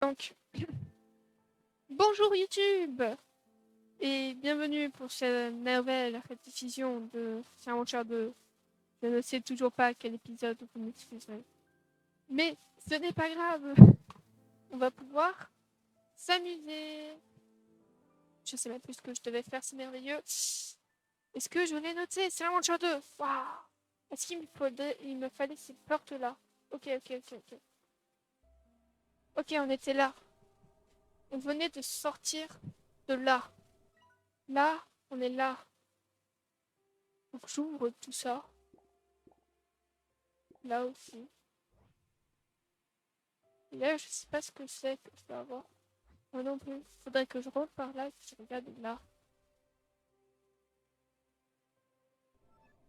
Donc, bonjour YouTube et bienvenue pour cette nouvelle rediffusion de Saint 2. Je ne sais toujours pas quel épisode, vous m'excuserez. Mais ce n'est pas grave, on va pouvoir s'amuser. Je sais même plus ce que je devais faire, c'est merveilleux. Est-ce que je l'ai noté? C'est la 2. Waouh! Est-ce qu'il me fallait ces portes-là? Ok. Ok, on était là. On venait de sortir de là. Là, on est là. Donc j'ouvre tout ça. Là aussi. Et là, je sais pas ce que c'est que je dois avoir. Moi non plus. Faudrait que je rentre par là et que je regarde là.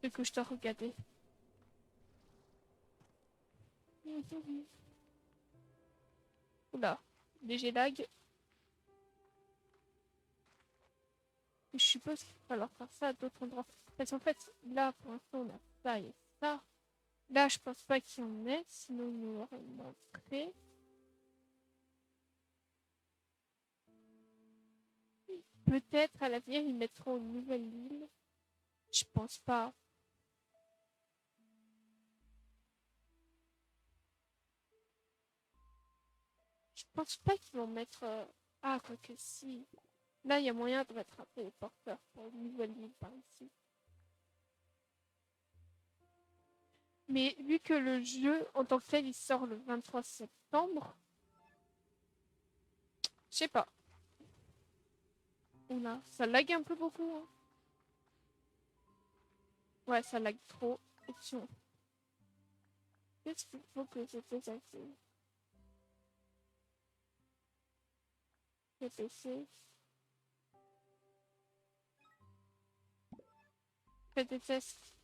Et que je dois regarder. Oula. Léger lag. Je suppose qu'il va falloir faire ça à d'autres endroits. Parce qu'en fait, là, pour l'instant, on a ça et ça. Là, je pense pas qu'il y en ait, sinon il nous l'aurait montré. Peut-être à l'avenir, ils mettront une nouvelle île. Je pense pas. Je pense pas qu'ils vont mettre. Ah, quoi que si. Là, il y a moyen de mettre un téléporteur pour une nouvelle île par ici. Mais vu que le jeu, en tant que tel, il sort le 23 septembre, je sais pas. Oula, ça lag un peu beaucoup. Hein. Ouais, ça lag trop. Option. Qu'est-ce qu'il faut que je désactive? PC. Fais des tests.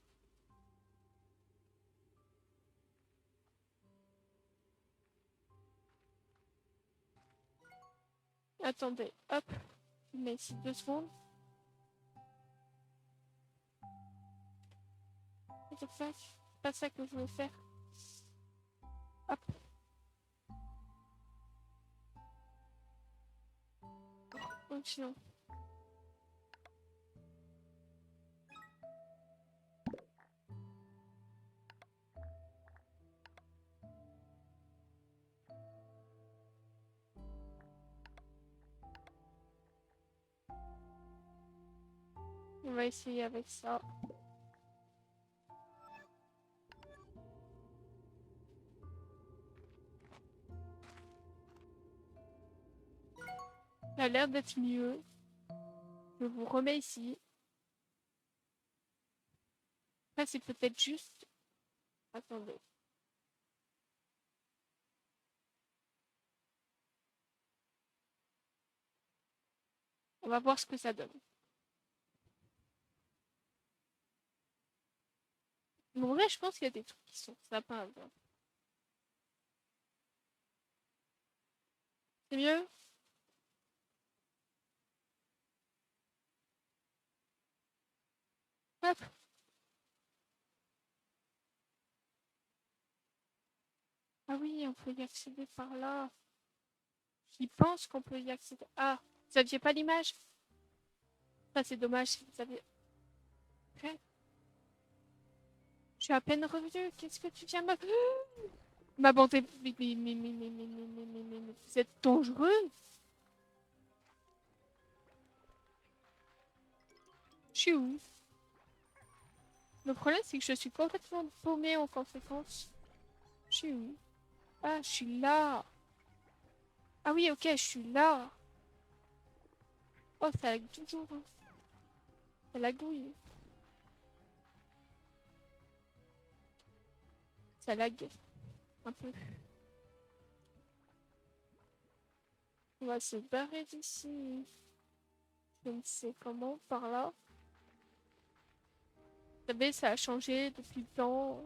Attendez, hop. Je mets ici 2 secondes. C'est pas ça que je veux faire. Hop. Option. On va essayer avec ça. Ça a l'air d'être mieux. Je vous remets ici. Après, c'est peut-être juste. Attendez. On va voir ce que ça donne. En vrai, je pense qu'il y a des trucs qui sont sympas à voir. C'est mieux? Hop. Ah oui, on peut y accéder par là. Ils pensent qu'on peut y accéder. Ah, vous aviez pas l'image? Ça, c'est dommage si vous avez. Okay. Je suis à peine revenu. Qu'est-ce que tu viens de me. Ma bonté. Mais, vous êtes dangereux. Je suis où? Le problème, c'est que je suis complètement paumée en conséquence. Je suis où? Ah, je suis là. Ah oui, ok, je suis là. Oh, ça lag toujours. Hein. Ça lagouille. Ça lag un peu. On va se barrer d'ici. Je ne sais comment, par là. Vous savez, ça a changé depuis le temps.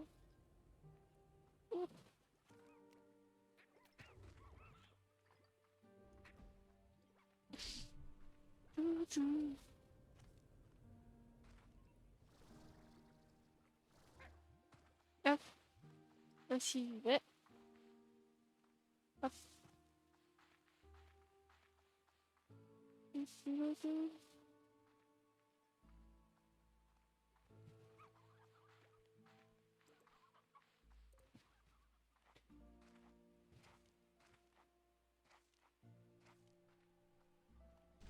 Hop, ainsi j'y vais. Hop.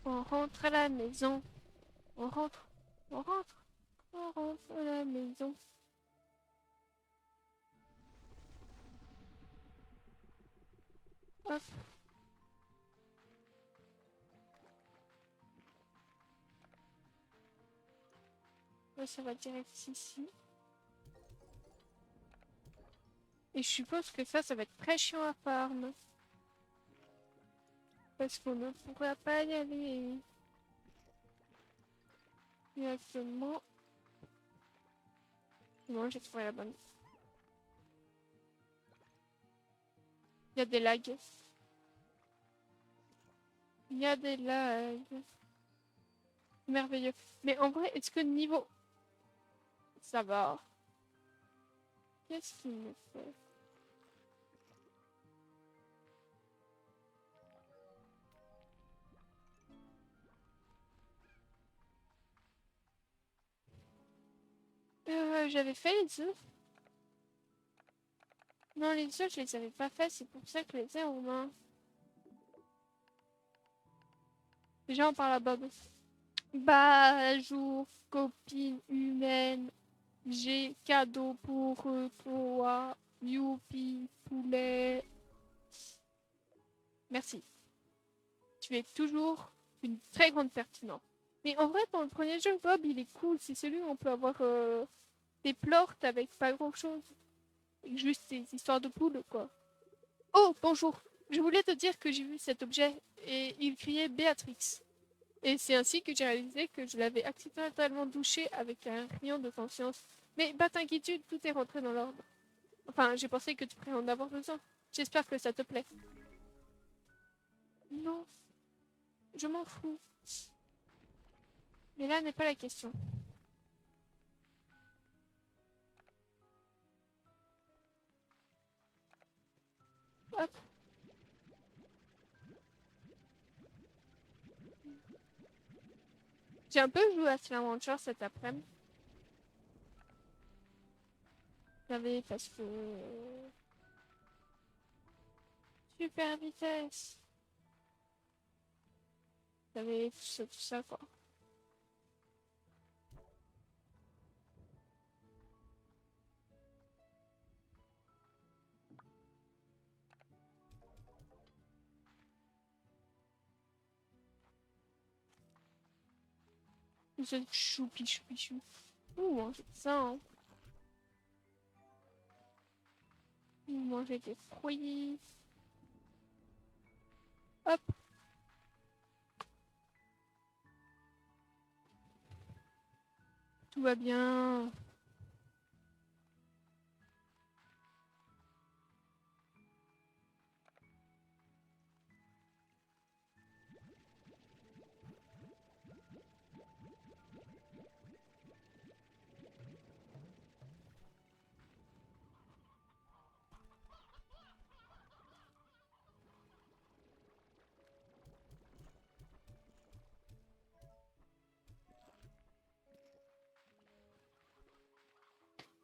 On rentre à la maison. On rentre. On rentre. On rentre à la maison. Hop. Là, ça va direct ici. Et je suppose que ça va être très chiant à farm. Parce qu'on ne pourra pas y aller. Directement. Non, j'ai trouvé la bonne. Il y a des lags. Il y a des lags. Merveilleux. Mais en vrai, est-ce que niveau... Ça va. Qu'est-ce qu'il me fait? J'avais fait les œufs. Non, les œufs, je les avais pas fait. C'est pour ça que je les ai en main. Déjà, on parle à Bob. Bonjour, copine humaine. J'ai cadeau pour toi. Youpi, poulet. Merci. Tu es toujours une très grande pertinente. Mais en vrai, dans le premier jeu, Bob, il est cool. C'est celui où on peut avoir des plorts avec pas grand chose. Juste des histoires de poules, quoi. Oh, bonjour. Je voulais te dire que j'ai vu cet objet et il criait Béatrix. Et c'est ainsi que j'ai réalisé que je l'avais accidentellement douché avec un rayon de conscience. Mais bah t'inquiète, tout est rentré dans l'ordre. Enfin, j'ai pensé que tu pourrais en avoir besoin. J'espère que ça te plaît. Non, je m'en fous. Mais là n'est pas la question. Hop. J'ai un peu joué à Slaventure cet après-midi. J'avais parce que... Super vitesse. J'avais tout ça quoi. Je choupi choupi chou. Ouh, manger ça, hein. Ouh, manger des fruits. Hop. Tout va bien.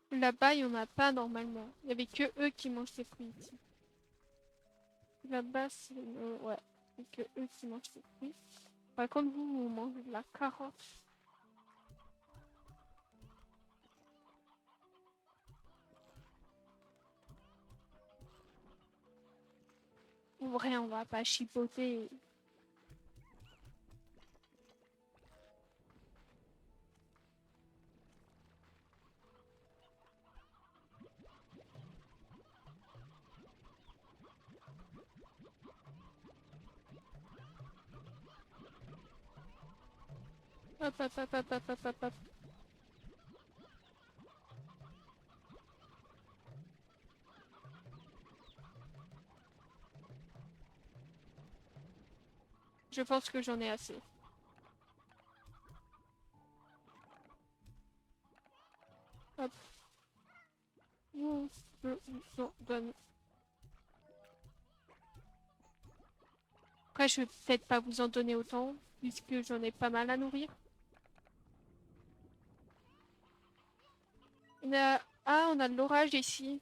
Là-bas, il n'y en a pas normalement. Il n'y avait que eux qui mangent ces fruits ici. Là-bas, c'est... ouais. Il n'y a que eux qui mangent ces fruits. Par contre, vous mangez de la carotte. En vrai, on va pas chipoter. Hop, hop, hop, hop, hop, hop, hop, hop. Je pense que j'en ai assez. Hop. Non, donne. Après, je vais peut-être pas vous en donner autant. puisque j'en ai pas mal à nourrir. Ah, on a de l'orage ici.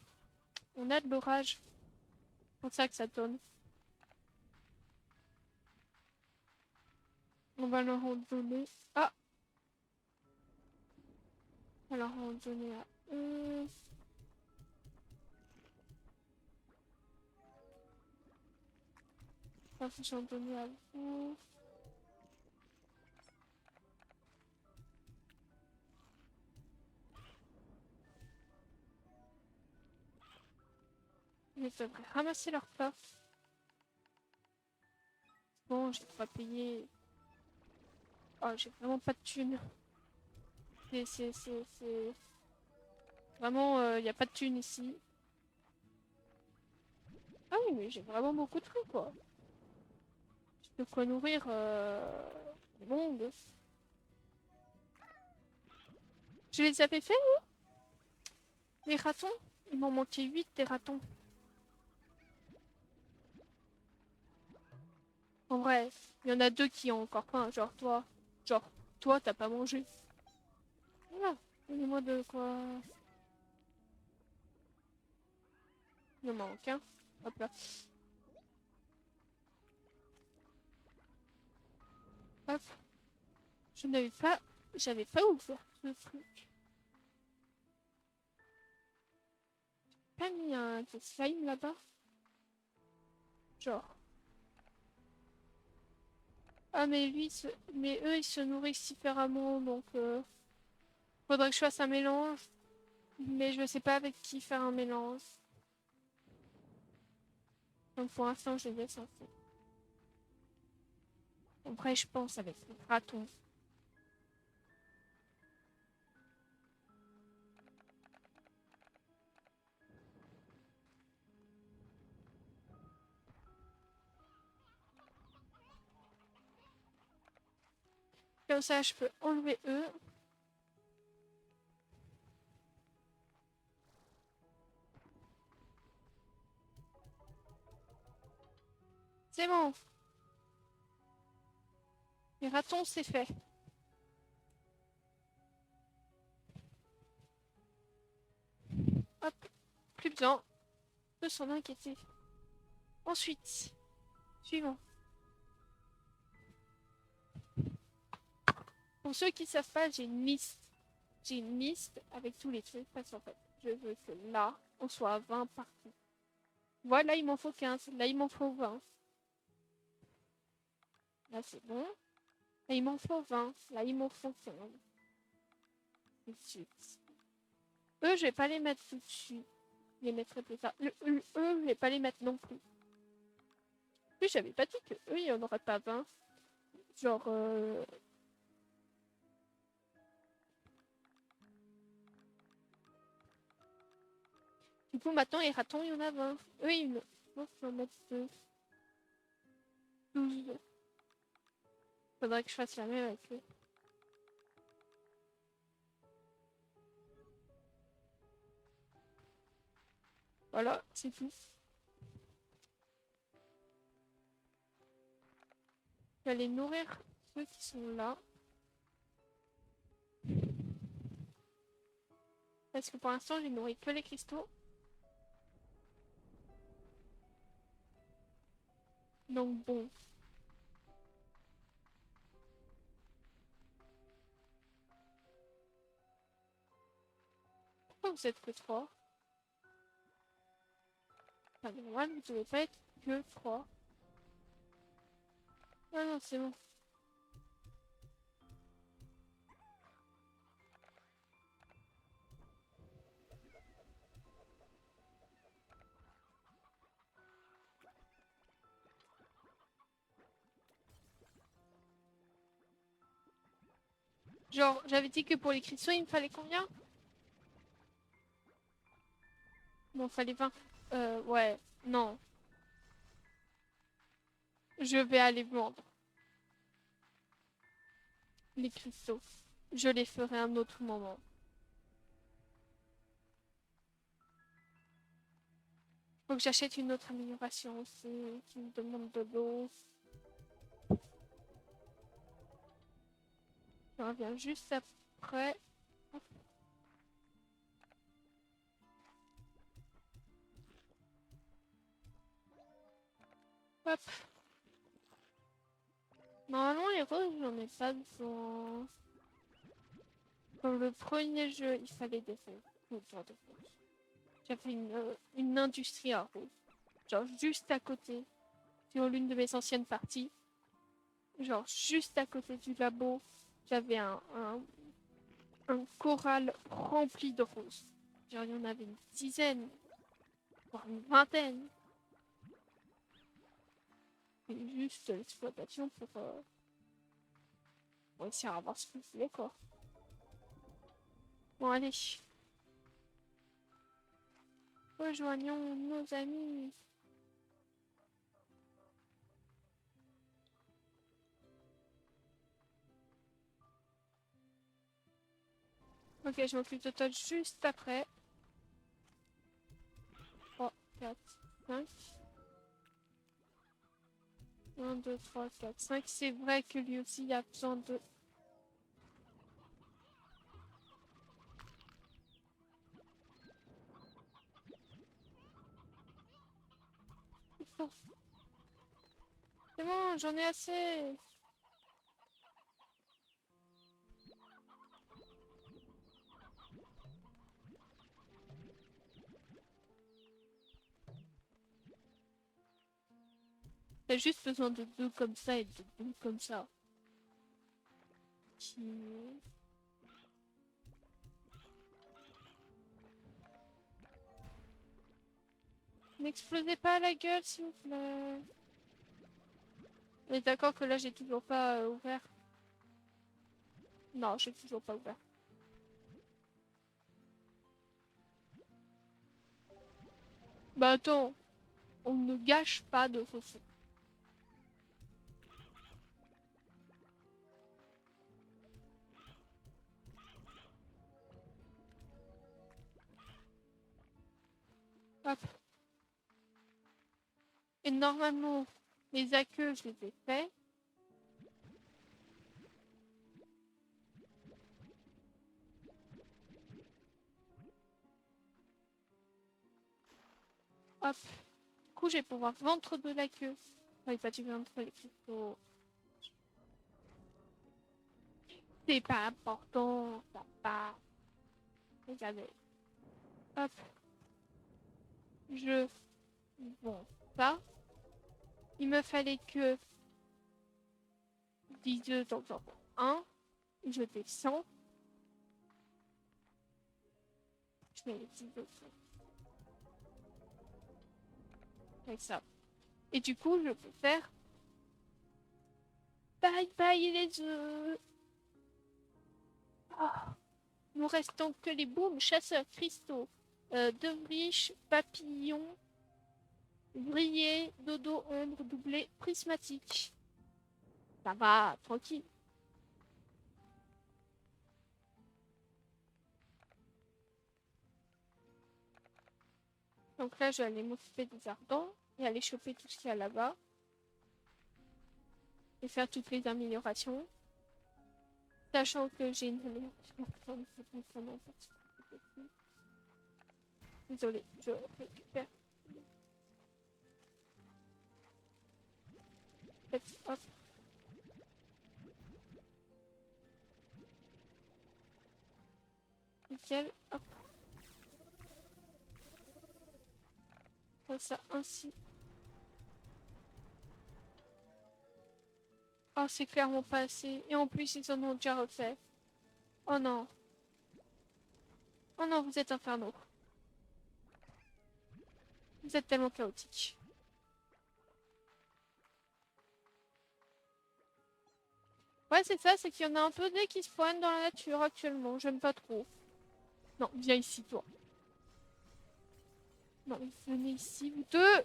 On a de l'orage. C'est pour ça que ça tourne. On va leur en donner. Ah! On va leur en donner à eux. Ça, faut s'en donner à vous. Ils devraient ramasser leur part. Bon, j'ai pas payé. Oh, j'ai vraiment pas de thunes. C'est... Vraiment, y a pas de thunes ici. Ah oui, mais j'ai vraiment beaucoup de fruits, quoi. J'ai de quoi nourrir le monde. Je les avais fait, les ratons. Il m'en manquait 8 des ratons. En vrai, il y en a 2 qui ont encore faim, genre toi. Genre, toi, t'as pas mangé. Voilà, donnez-moi de quoi. Il m'en manque un. Hop là. Hop. Je n'avais pas... J'avais pas ouvert ce truc. Pas mis un slime là-bas. Genre. Ah, mais lui, mais eux, ils se nourrissent différemment, donc faudrait que je fasse un mélange. Mais je sais pas avec qui faire un mélange. Donc pour l'instant, je laisse en fait. Après, je pense avec les ratons. Comme ça, je peux enlever eux. C'est bon. Les ratons, c'est fait. Hop. Plus besoin de s'en inquiéter. Ensuite, suivant. Pour ceux qui savent pas, j'ai une liste. J'ai une liste avec tous les trucs parce qu'en fait, je veux que là, on soit à 20 partout. Voilà, il m'en faut 15. Là, il m'en faut 20. Là, c'est bon. Là, il m'en faut 20. Là, il m'en faut 15. Tout de suite. Eux, je vais pas les mettre tout de suite. Je les mettrai plus tard. Eux, je vais pas les mettre non plus. En plus, j'avais pas dit que eux, il y en aurait pas 20. Genre, du coup, maintenant, les ratons, il y en a 20. Eux, il faut en mettre 12. Faudrait que je fasse la même avec eux. Voilà, c'est tout. Je vais aller nourrir ceux qui sont là. Parce que pour l'instant, j'ai nourri que les cristaux. Donc bon. Pourquoi vous êtes que 3? Enfin, normal, vous devez pas être que 3. Ah non, c'est bon. Genre, j'avais dit que pour les cristaux, il me fallait combien? Bon, il fallait 20. Ouais, non. Je vais aller vendre les cristaux. Je les ferai un autre moment. Faut que j'achète une autre amélioration aussi qui me demande de l'eau. Je reviens juste après. Hop. Normalement, les roses, j'en ai pas besoin. Dans le premier jeu, il fallait des roses. Tout genre de roses. J'avais une industrie à roses. Genre juste à côté, sur l'une de mes anciennes parties. Genre juste à côté du labo, j'avais un corral rempli de roses. Genre il y en avait une dizaine, voire une vingtaine. Et juste l'exploitation pour essayer d'avoir ce que je voulais, quoi. Bon, allez. Rejoignons nos amis. Ok, je m'occupe de toi juste après. 3, 4, 5. 1, 2, 3, 4, 5. C'est vrai que lui aussi a besoin de... C'est bon, j'en ai assez. T'as juste besoin de deux comme ça et de deux comme ça. Qui... N'explosez pas la gueule, s'il vous plaît. On est d'accord que là, j'ai toujours pas ouvert. Non, j'ai toujours pas ouvert. Bah attends, on ne gâche pas de ressources. Hop. Et normalement, les aqueux, je les ai faits. Hop. Du coup, je vais pouvoir vendre de la queue. Enfin, pas du vendre les cristaux. C'est pas important, ça pas. Regardez. Hop. Je vends ça. Il me fallait que 10 œufs dans un. Je descends. Je mets les 10 œufs avec ça. Et du coup, je peux faire bye bye les œufs. Oh. Nous restons que les booms, chasseurs, cristaux, de riches, papillons, vrillés, dodo, ombre, doublé, prismatique. Ça va, tranquille. Donc là, je vais aller m'occuper des ardents et aller choper tout ce qu'il y a là-bas. Et faire toutes les améliorations. Sachant que j'ai une amélioration. Désolée, je récupère. Hop. Nickel. Hop. Comme ça, ainsi. Oh, c'est clairement pas assez. Et en plus, ils en ont déjà refait. Oh non. Oh non, vous êtes infernaux. Vous êtes tellement chaotique. Ouais, c'est ça, c'est qu'il y en a un peu dès qui se pointent dans la nature actuellement. J'aime pas trop. Non, viens ici, toi. Non, venez ici, vous deux.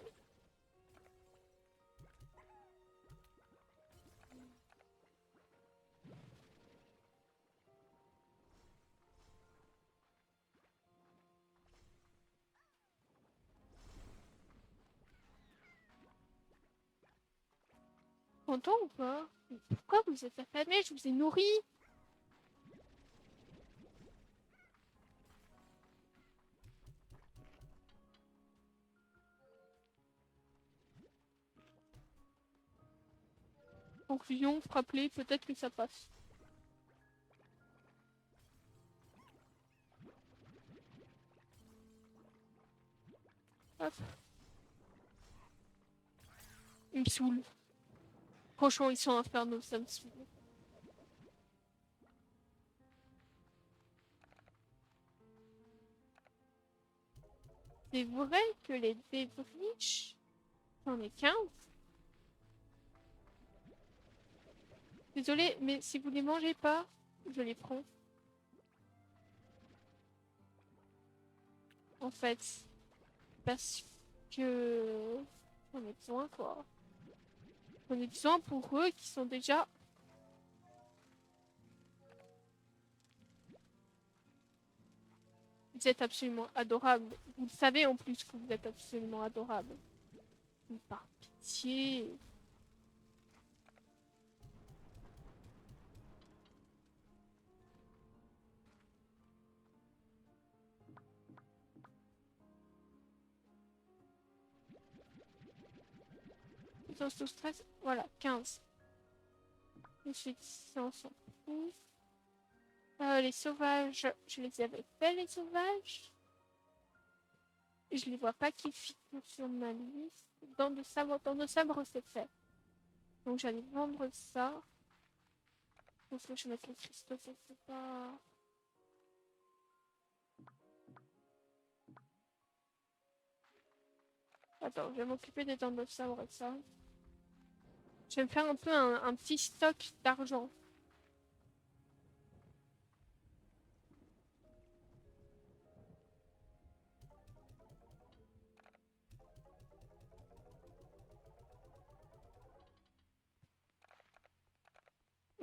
Content ou pas? Pourquoi vous êtes affamés? Je vous ai nourri. Conclusion, frappe-les, peut-être que ça passe. Hop. Ils me saoulent. Franchement, ils sont infernaux, ça me saoule. C'est vrai que les dés riches, j'en ai 15. Désolée, mais si vous les mangez pas, je les prends. En fait, parce que j'en ai besoin, quoi. J'en ai besoin pour eux qui sont déjà... Vous êtes absolument adorables. Vous le savez en plus que vous êtes absolument adorables. Mais par pitié. Puissance de stress, voilà, 15. Ensuite, on s'en fout. Les sauvages, je les avais fait, les sauvages. Et je les vois pas qui figurent sur ma liste. Dans de sabre, c'est fait. Donc j'allais vendre ça. Donc là, je vais mettre les cristaux, ça c'est pas... Attends, je vais m'occuper des dents de sabre et ça. Je vais me faire un peu un petit stock d'argent.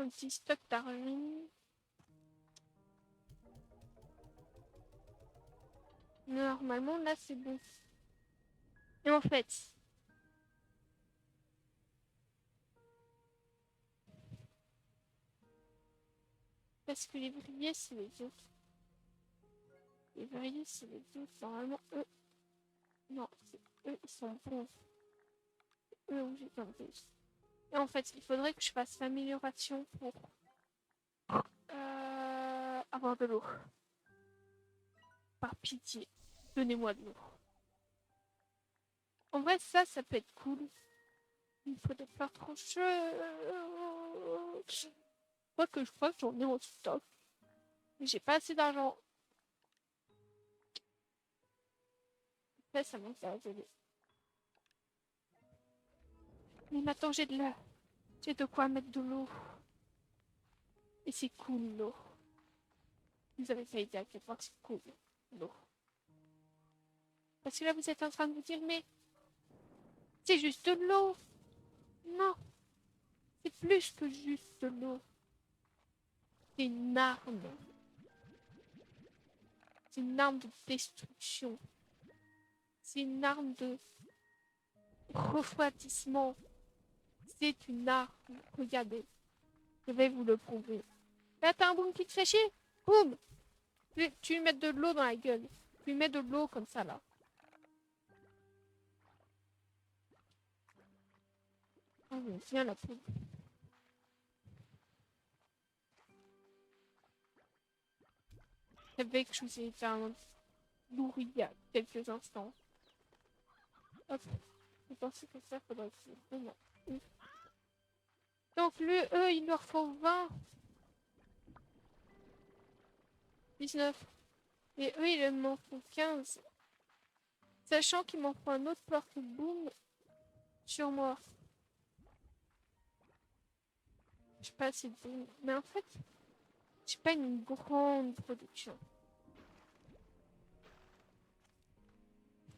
Un petit stock d'argent. Normalement, là, c'est bon. Et en fait, parce que les vrillés, c'est les autres. Les vrillés, c'est les autres. Normalement, eux... Non, eux, ils sont bons. Eux où j'ai tenté. Et en fait, il faudrait que je fasse l'amélioration pour avoir de l'eau. Par pitié, donnez-moi de l'eau. En vrai, ça peut être cool. Il faudrait pas trop cher. Je crois que j'en ai en stock. Mais j'ai pas assez d'argent. Après, ça m'intéresse. Mais maintenant, j'ai de quoi mettre de l'eau. Et c'est cool, l'eau. Vous avez pas idée à quel point c'est cool, l'eau. Parce que là, vous êtes en train de vous dire, mais c'est juste de l'eau. Non, c'est plus que juste de l'eau. C'est une arme. C'est une arme de destruction. C'est une arme de refroidissement. C'est une arme. Regardez. Je vais vous le prouver. Là, t'as un boom qui te fait chier. Boum. Tu lui mets de l'eau dans la gueule. Tu lui mets de l'eau comme ça, là. Ah oui, viens la poule. C'est vrai que je vous ai déjà nourri il y a quelques instants. Hop. Je pensais que ça faudrait que... Non. Donc, eux, il leur faut 20. 19. Et eux, il m'en faut 15. Sachant qu'il m'en faut un autre porte-boom sur moi. Je sais pas si bon. Mais en fait, j'ai pas une grande production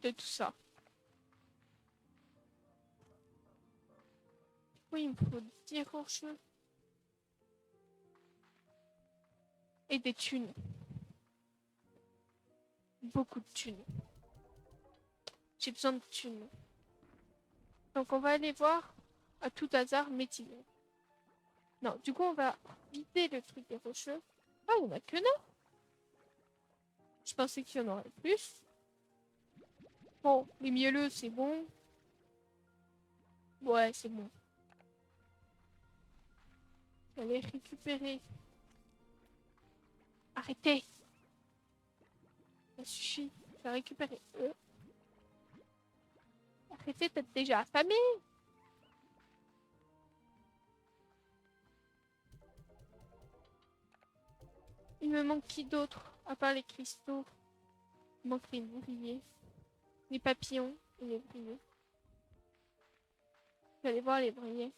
de tout ça. Oui, il me faut 10 rocheux. Et des thunes. Beaucoup de thunes. J'ai besoin de thunes. Donc on va aller voir à tout hasard métier. Non, du coup on va vider le truc des rocheux. Ah, on a que 9. Je pensais qu'il y en aurait plus. Bon, les mielleux, c'est bon. Ouais, c'est bon. Je vais les récupérer. Arrêtez. Ça suffit. Je vais récupérer eux. Arrêtez d'être déjà affamé. Il me manque qui d'autre, à part les cristaux? Il manque les ouvriers, les papillons et les ouvriers. Je vais aller voir les ouvriers.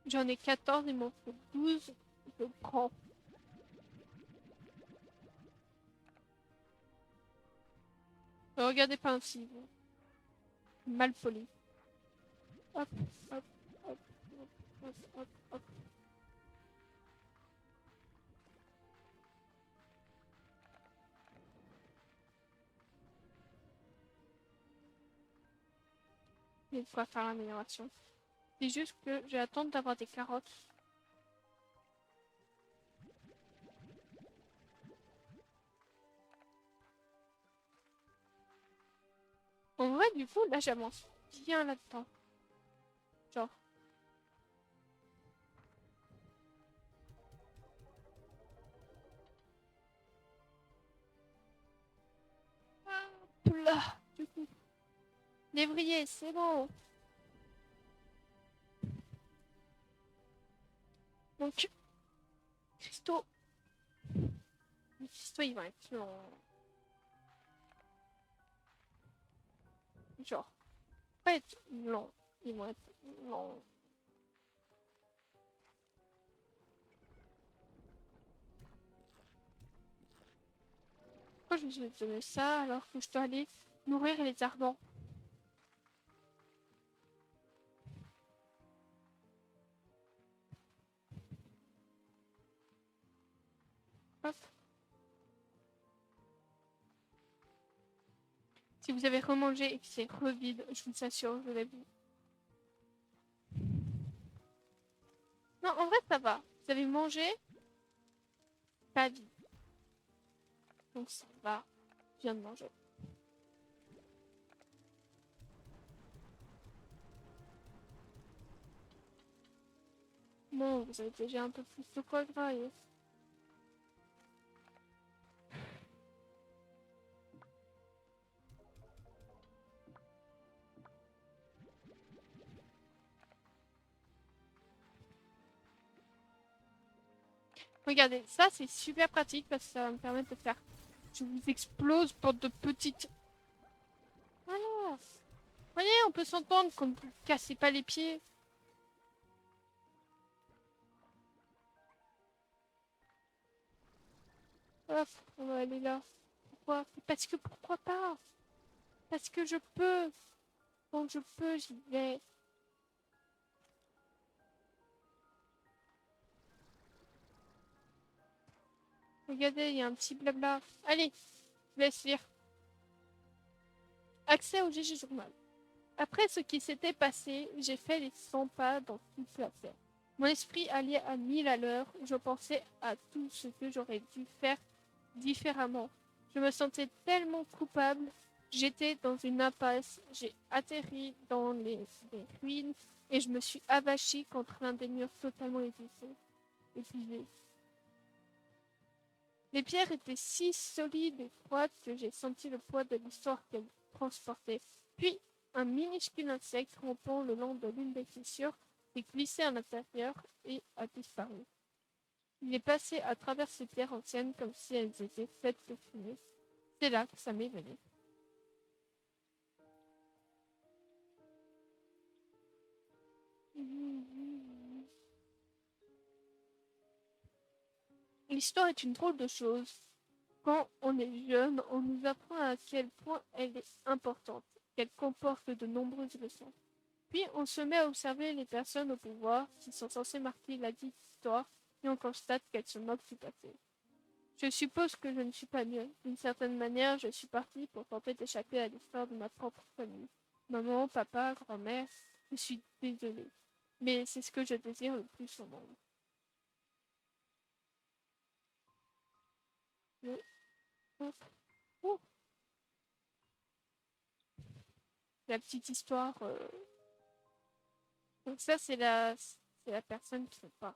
J'en ai 14, il m'en faut 12. Je prends. Ne regardez pas ainsi, vous. Mal poli. Hop, hop, hop, hop, hop, hop, hop. Il y a de quoi faire l'amélioration. C'est juste que je vais attendre d'avoir des carottes. En vrai, du coup, là, j'avance bien là-dedans. Genre. Hop là, du coup. Lévrier, c'est bon. Donc, cristaux. Les cristaux, ils vont être longs. Genre, pas être longs. Ils vont être longs. Pourquoi je vais donner ça alors que je dois aller nourrir les ardents? Hop. Si vous avez remangé et que c'est revide, je vous assure, je l'ai vu. Non, en vrai, ça va. Vous avez mangé, pas vide. Donc ça va. Je viens de manger. Bon, vous avez déjà un peu plus de quoi grailler. Regardez, ça c'est super pratique parce que ça va me permettre de faire. Je vous explose pour de petites. Voilà. Vous voyez, on peut s'entendre quand vous cassez pas les pieds. Hop, on va aller là. Pourquoi? Parce que pourquoi pas? Parce que je peux. Quand je peux, j'y vais. Regardez, il y a un petit blabla. Allez, je laisse lire. Accès au GG Journal. Après ce qui s'était passé, j'ai fait les 100 pas dans toute l'affaire. Mon esprit allait à 1000 à l'heure. Je pensais à tout ce que j'aurais dû faire différemment. Je me sentais tellement coupable. J'étais dans une impasse. J'ai atterri dans les ruines et je me suis avachie contre l'un des murs totalement épuisé. Les pierres étaient si solides et froides que j'ai senti le poids de l'histoire qu'elles transportaient. Puis, un minuscule insecte rampant le long de l'une des fissures s'est glissé à l'intérieur et a disparu. Il est passé à travers ces pierres anciennes comme si elles étaient faites de fumée. C'est là que ça m'est venu. L'histoire est une drôle de chose. Quand on est jeune, on nous apprend à quel point elle est importante, qu'elle comporte de nombreuses leçons. Puis on se met à observer les personnes au pouvoir qui sont censées marquer la dite histoire et on constate qu'elles se moquent du passé. Je suppose que je ne suis pas mieux. D'une certaine manière, je suis partie pour tenter d'échapper à l'histoire de ma propre famille. Maman, papa, grand-mère, je suis désolée. Mais c'est ce que je désire le plus au monde. Le... Oh. La petite histoire. Donc ça, c'est la personne qui ne sait pas.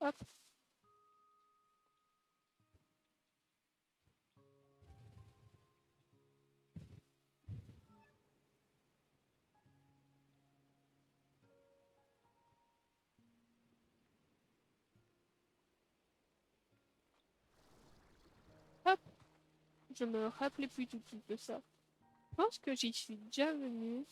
Hop. Hop. Je me rappelais plus tout de suite de ça. Je pense que j'y suis déjà venue.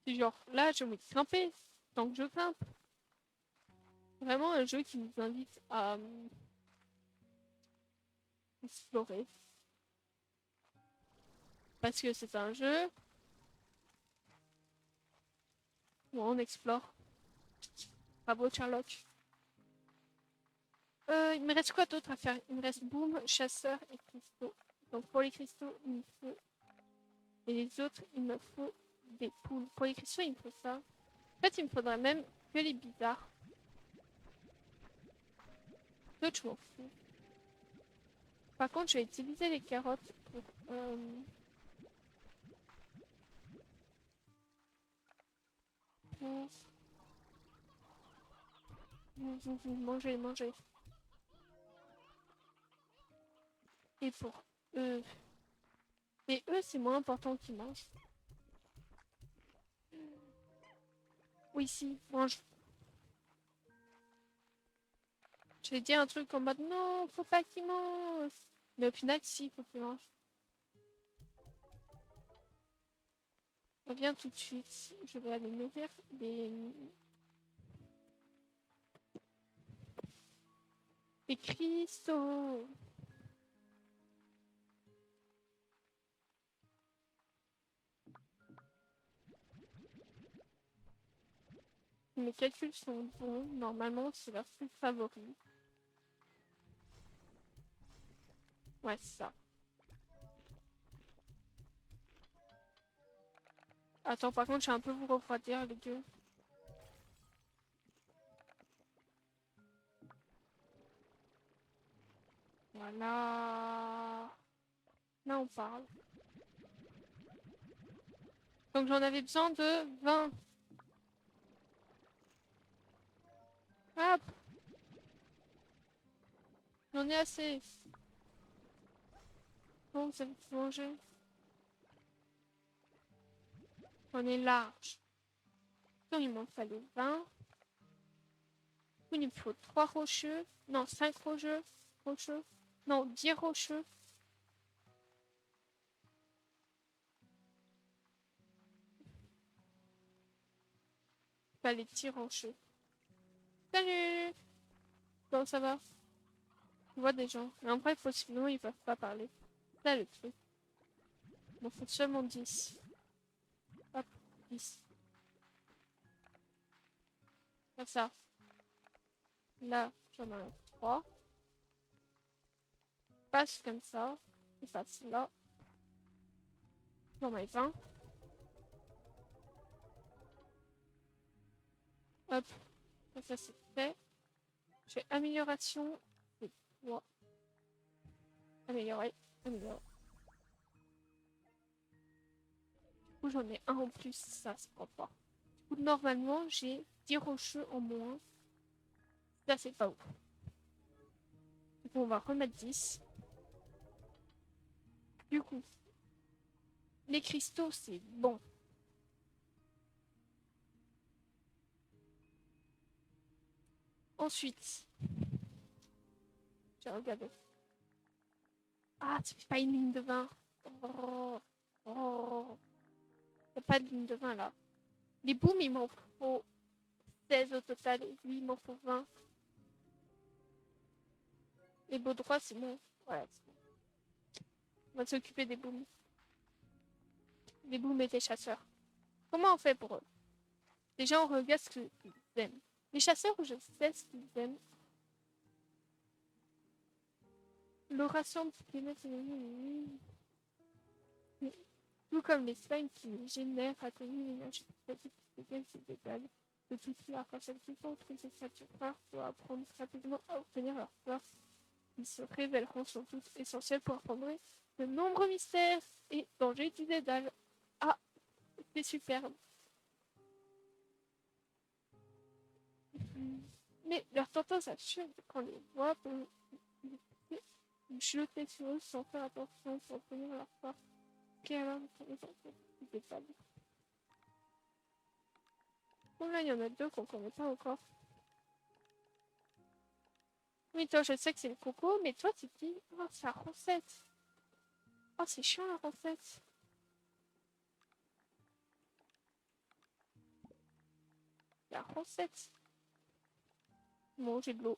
C'est genre, là, je vais grimper tant que je grimpe. Vraiment un jeu qui nous invite à explorer. Parce que c'est un jeu où on explore. Bravo, Sherlock. Il me reste quoi d'autre à faire? Il me reste boom, chasseur et cristaux. Donc pour les cristaux, il me faut... Et les autres, il me faut des poules. Pour les cristaux, il me faut ça. En fait, il me faudrait même que les bizarres. D'autres, je m'en fous. Par contre, je vais utiliser les carottes pour... manger, manger. Et pour eux... Et eux, c'est moins important qu'ils mangent. Oui, si, mange. Je vais dire un truc en mode non, faut pas qu'ils mangent. Mais au final, si, faut qu'ils mangent. Reviens tout de suite. Je vais aller nourrir des cristaux. Mes calculs sont bons. Normalement, c'est leur fruit favori. Ouais, c'est ça. Attends, par contre, j'ai un peu vous refroidir, les deux. Voilà. Là, on parle. Donc, j'en avais besoin de 20. Hop. J'en ai assez. Bon, vous avez tout mangé. On est large. Donc, il m'en fallait 20. Il me faut 3 rocheux. Non, 5 rocheux. Non, 10 rocheux. Pas les petits rocheux. Salut! Comment ça va? Je vois des gens. Mais en vrai, possiblement, ils peuvent pas parler. C'est là le truc. Il m'en faut seulement 10. Hop, 10. Comme ça. Là, j'en ai 3. Passe comme ça. Et passe là. J'en ai 20. Hop. Ça, c'est fait. J'ai amélioration. Et 3. Améliorer. Améliorer. Du coup, j'en ai un en plus. Ça, c'est pas. Du coup, normalement, j'ai 10 rocheux en moins. Ça, c'est pas ouf. Du coup, on va remettre 10. Du coup, les cristaux, c'est bon. Ensuite, j'ai regardé. Ah, tu fais pas une ligne de 20. Oh, oh. Y a pas de ligne de 20 là. Les booms, il m'en faut 16 au total. Et lui, il m'en faut 20. Les beaux droits, c'est bon. Voilà, c'est bon. On va s'occuper des booms. Des booms et des chasseurs. Comment on fait pour eux? Déjà, on regarde ce qu'ils aiment. Les chasseurs, je sais ce qu'ils aiment. Le ration de kilomètres. Tout comme les spines qui génèrent atténuent l'énergie statique desquelles se dédalent de toute la force existante que ces créatures rares doivent apprendre rapidement à obtenir leur force. Ils se révéleront surtout essentiels pour apprendre de nombreux mystères et dangers du dédale. Ah, c'est superbe. Mais leur tendance absurde quand on les voit peut jeter sur eux sans faire attention pour obtenir leur force. Quelle intelligence du dédale. Bon là, il y en a deux qu'on connaît pas encore. Oui, toi, je sais que c'est le coco, mais toi, tu te dis, oh, c'est la recette. Oh, c'est chiant la recette. La recette. Bon, j'ai de l'eau.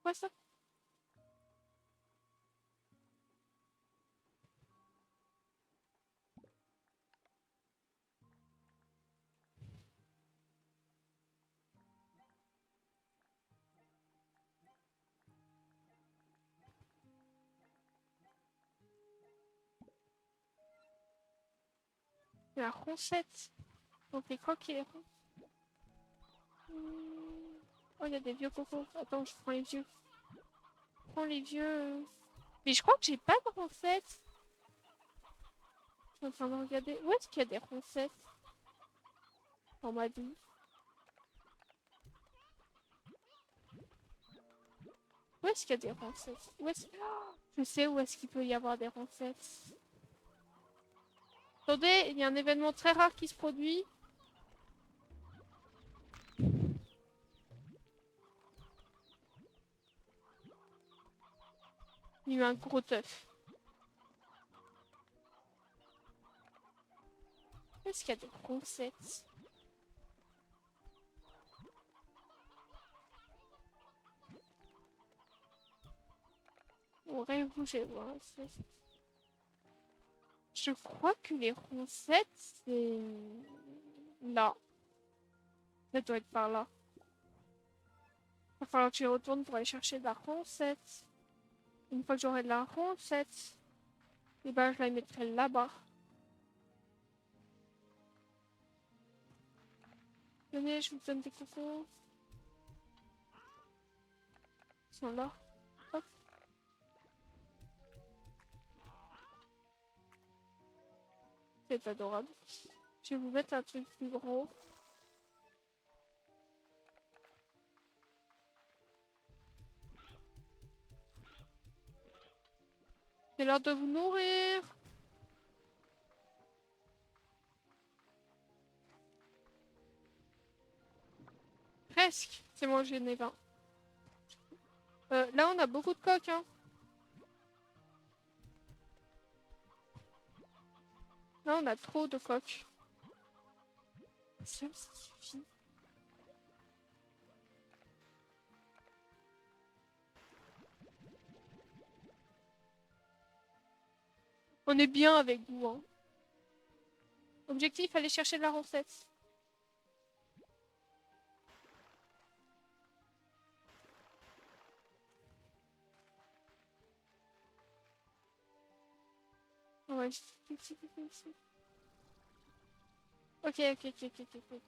Quoi ça? La recette. Donc les croquis. Oh, il y a des vieux cocos. Attends, je prends les vieux. Je prends les vieux. Mais je crois que j'ai pas de recette. Je suis en train de regarder. Où est-ce qu'il y a des recettes dans ma vie? Où est-ce qu'il y a des recettes? Où est-ce... Oh, je sais où est-ce qu'il peut y avoir des recettes. Attendez, il y a un événement très rare qui se produit. Il y a eu un gros œuf. Où est-ce qu'il y a des recettes? On réfléchit. Je crois que les recettes, c'est là. Ça doit être par là. Il va falloir que je retourne pour aller chercher de la recette. Une fois que j'aurai de la recette, et ben je la mettrai là-bas. Venez, je vous donne des cocos. Ils sont là. Hop. C'est adorable. Je vais vous mettre un truc plus gros. C'est l'heure de vous nourrir. Presque. C'est bon, j'ai les 20. Là, on a beaucoup de coques, hein. Là, on a trop de coques. Ça suffit. On est bien avec vous, hein. Objectif, aller chercher de la recette. Ouais, ok, ok, ok, ok, ok, ok.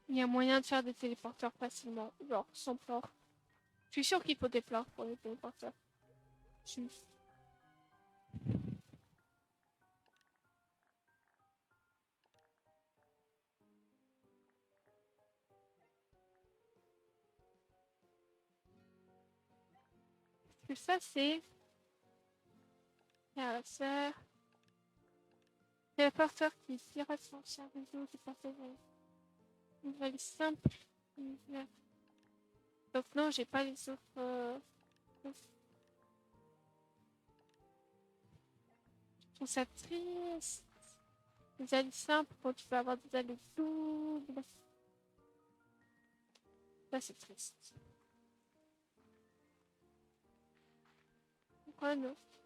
Il y a moyen de faire des téléporteurs facilement, genre sans pleurs. Je suis sûr qu'il faut des pleurs pour les téléporteurs. Juste. Que ça, c'est... la sœur. Téléporteur qui pirate son chien réseau qui partage une valise simple. Donc non, j'ai pas les autres... Je trouve ça triste. Des alliés simples quand tu peux avoir des alliés doubles. Ça, c'est triste. Pourquoi non?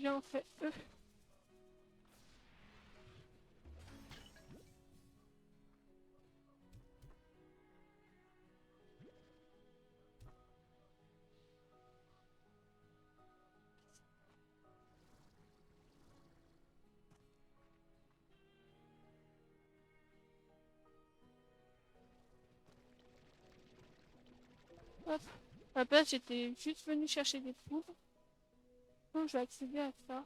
J'en fais eux. Hop. À la base, j'étais juste venue chercher des poudres. Donc, je vais accéder à ça.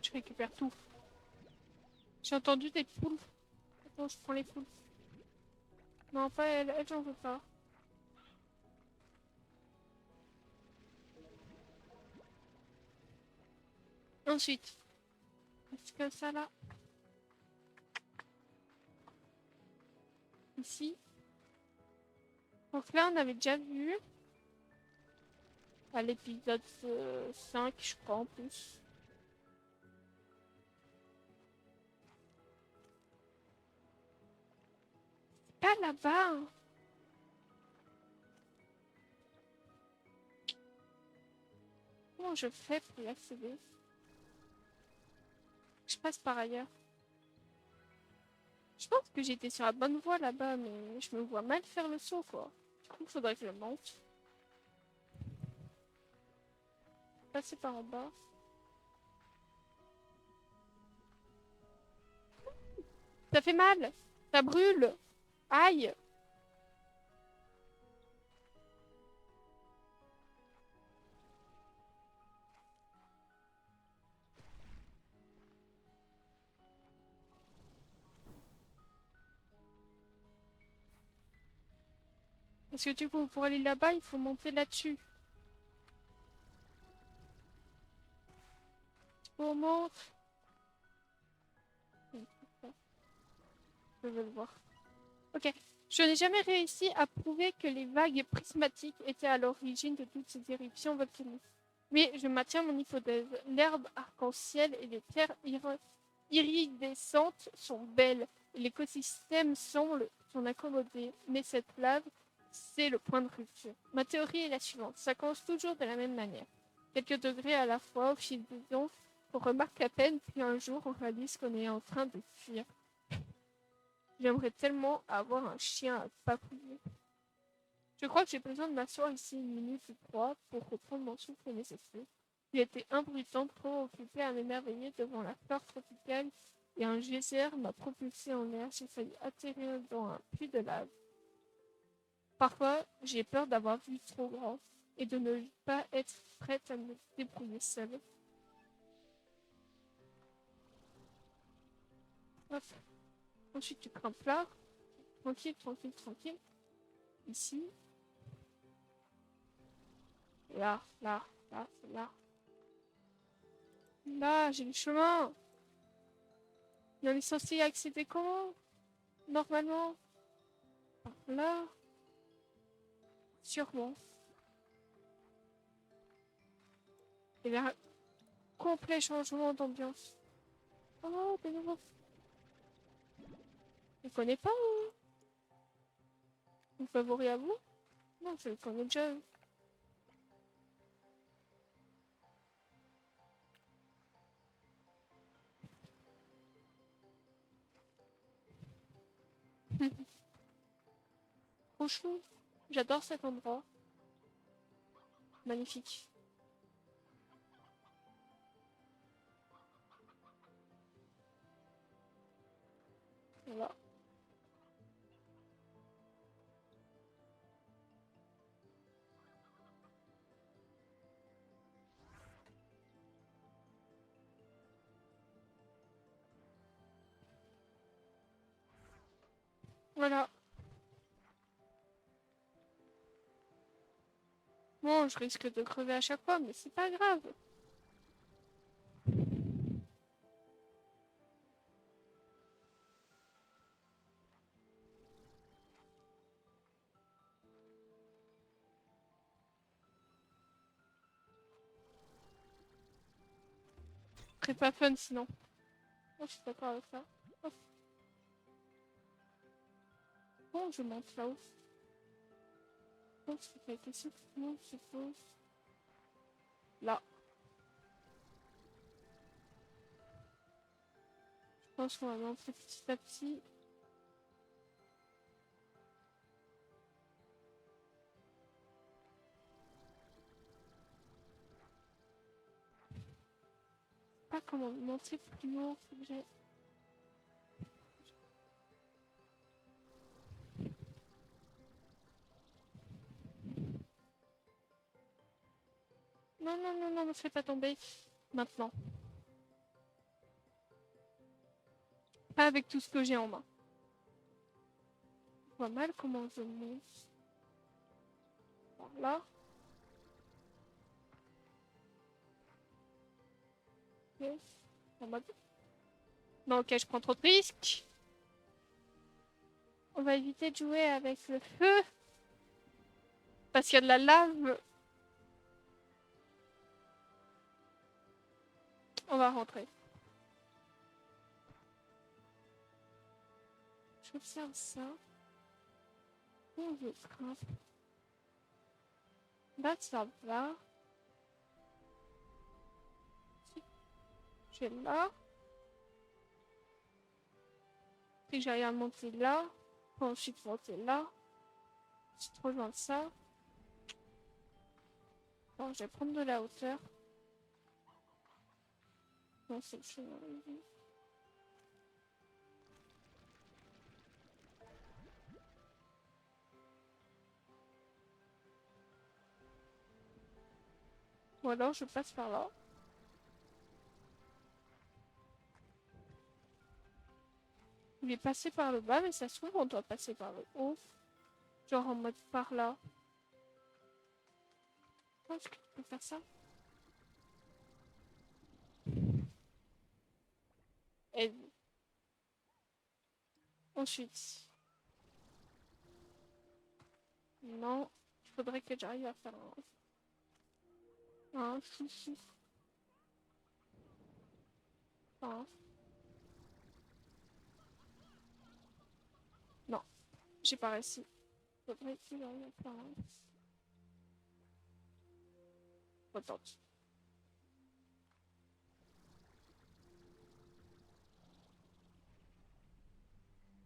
Je récupère tout. J'ai entendu des poules. Attends, je prends les poules. Non, pas elle. Elle, j'en veux pas. Ensuite, c'est comme ça là. Ici. Donc là, on avait déjà vu à l'épisode 5, je crois, en plus. Pas là-bas. Hein. Comment je fais pour y accéder? Je passe par ailleurs. Je pense que j'étais sur la bonne voie là-bas, mais je me vois mal faire le saut, quoi. Du coup, il faudrait que je monte. Passer par en bas. Ça fait mal. Ça brûle. Aïe. Parce que du coup, pour aller là-bas, il faut monter là-dessus. On monte. Je veux le voir. Ok. Je n'ai jamais réussi à prouver que les vagues prismatiques étaient à l'origine de toutes ces éruptions volcaniques. Mais je maintiens mon hypothèse. L'herbe arc-en-ciel et les pierres iridescentes sont belles. L'écosystème semble s'en accommoder. Mais cette lave, c'est le point de rupture. Ma théorie est la suivante. Ça commence toujours de la même manière. Quelques degrés à la fois au fil des ans. On remarque à peine, puis un jour, on réalise qu'on est en train de fuir. J'aimerais tellement avoir un chien à papouiller. Je crois que j'ai besoin de m'asseoir ici une minute ou trois pour reprendre mon souffle nécessaire. Il était imbritant, trop occupé à m'émerveiller devant la fleur tropicale et un geyser m'a propulsé en l'air. J'ai failli atterrir dans un puits de lave. Parfois, j'ai peur d'avoir vu trop grand et de ne pas être prête à me débrouiller seule. Hop. Ensuite, tu grimpes là. Tranquille, tranquille, tranquille. Ici. Là, là, là, là. Là, j'ai le chemin. Et on est censé y accéder comment? Normalement. Là. Sûrement. Et là, complet changement d'ambiance. Oh, de nouveau. Je connais pas, hein. Mon favori à vous? Non, je le connais déjà. Trop chou. J'adore cet endroit. Magnifique. Voilà. Voilà. Bon, je risque de crever à chaque fois, mais c'est pas grave. C'est pas fun sinon. Oh, je suis d'accord avec ça. Oh. Bon, je monte là-haut. Donc, c'est quelque chose que je suppose. Là. Je pense qu'on va monter petit à petit. Pas comment monter plus haut, faut que j'ai. Non, non, non, non, ne fais pas tomber. Maintenant. Pas avec tout ce que j'ai en main. Je vois mal comment je monte. Par là. Ok. En mode. Non, ok, je prends trop de risques. On va éviter de jouer avec le feu. Parce qu'il y a de la lave. On va rentrer. J'observe ça. On veut craindre. Là, ça va. Je vais là. Puis j'arrive à monter là. Puis ensuite monter là. C'est trop loin de ça. Bon, je vais prendre de la hauteur. Non, c'est le chemin. Ou alors je passe par là. Il est passé par le bas, mais ça se trouve, on doit passer par le haut. Genre en mode par là. Est-ce que tu peux faire ça? Et ensuite. Non. Il faudrait que j'arrive à faire un chouchou. Un. Non. J'ai pas réussi. Il faudrait que j'arrive à faire un. Retente.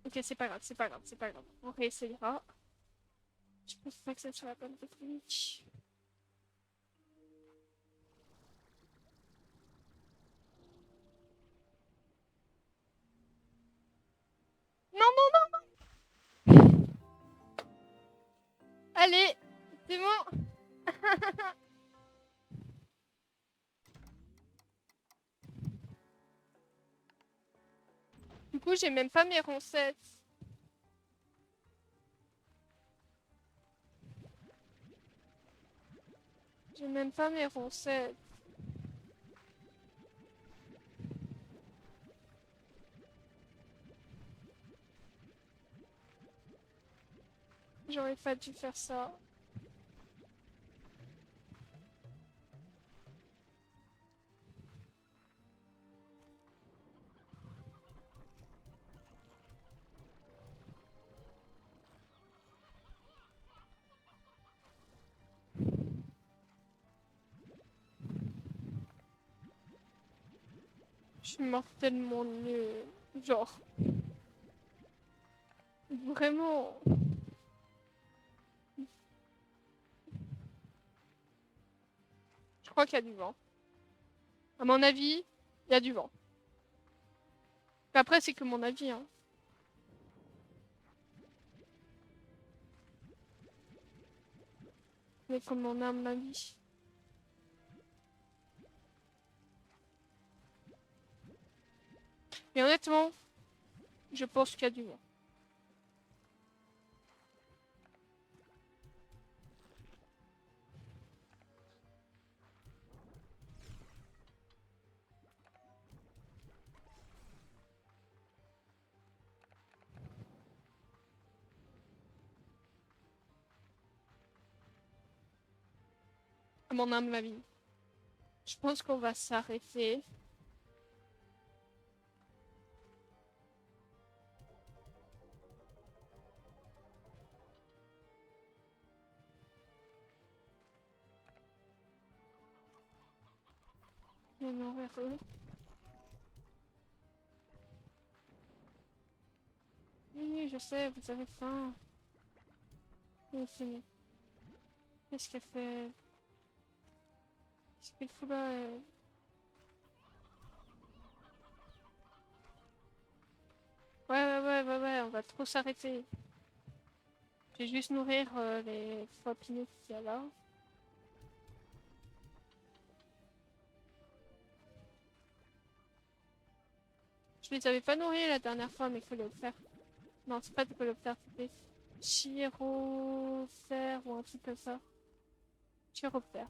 Ok, c'est pas grave, c'est pas grave, c'est pas grave. On réessayera. Je pense pas que ça soit la bonne technique. Non, non, non! Allez, c'est bon. Du coup, j'ai même pas mes roncettes. J'ai même pas mes roncettes. J'aurais pas dû faire ça. Je suis mortellement nulle. Genre, vraiment. Je crois qu'il y a du vent. À mon avis, il y a du vent. Après, c'est que mon avis, hein. Mais comme on a mon avis. Mais honnêtement, je pense qu'il y a du vent. À mon humble avis. Je pense qu'on va s'arrêter. Bien envers eux. Oui, je sais, vous avez faim. Oui, qu'est-ce qu'elle fait? Qu'est-ce qu'elle fout là? Ouais, on va trop s'arrêter. Je vais juste nourrir les trois pinous qu'il y a là. Je les avais pas nourris la dernière fois, mes coléoptères. Non, c'est pas des coléoptères, c'était chiroptères ou un truc comme ça. Chiroptères.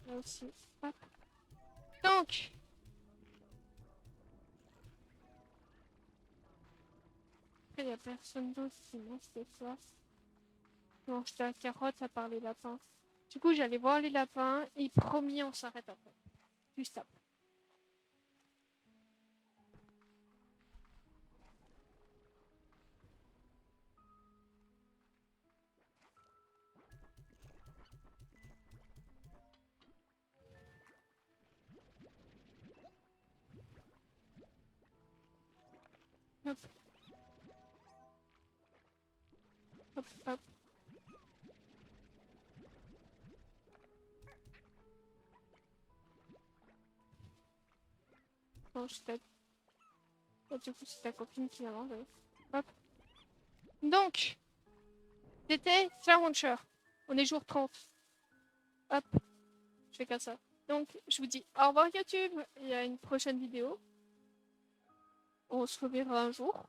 Là aussi. Hop. Donc, il n'y a personne d'autre qui mange cette fois. Non, j'étais à carotte à part les lapins. Du coup, j'allais voir les lapins et promis, on s'arrête après. Juste après. Hop, hop, hop. Non, je t'aide. Et du coup, c'est ta copine qui l'a mangé. Hop. Donc, c'était Slauncher. On est jour 30. Hop, je fais comme ça. Donc, je vous dis au revoir YouTube. Il y a une prochaine vidéo. On se reverra un jour.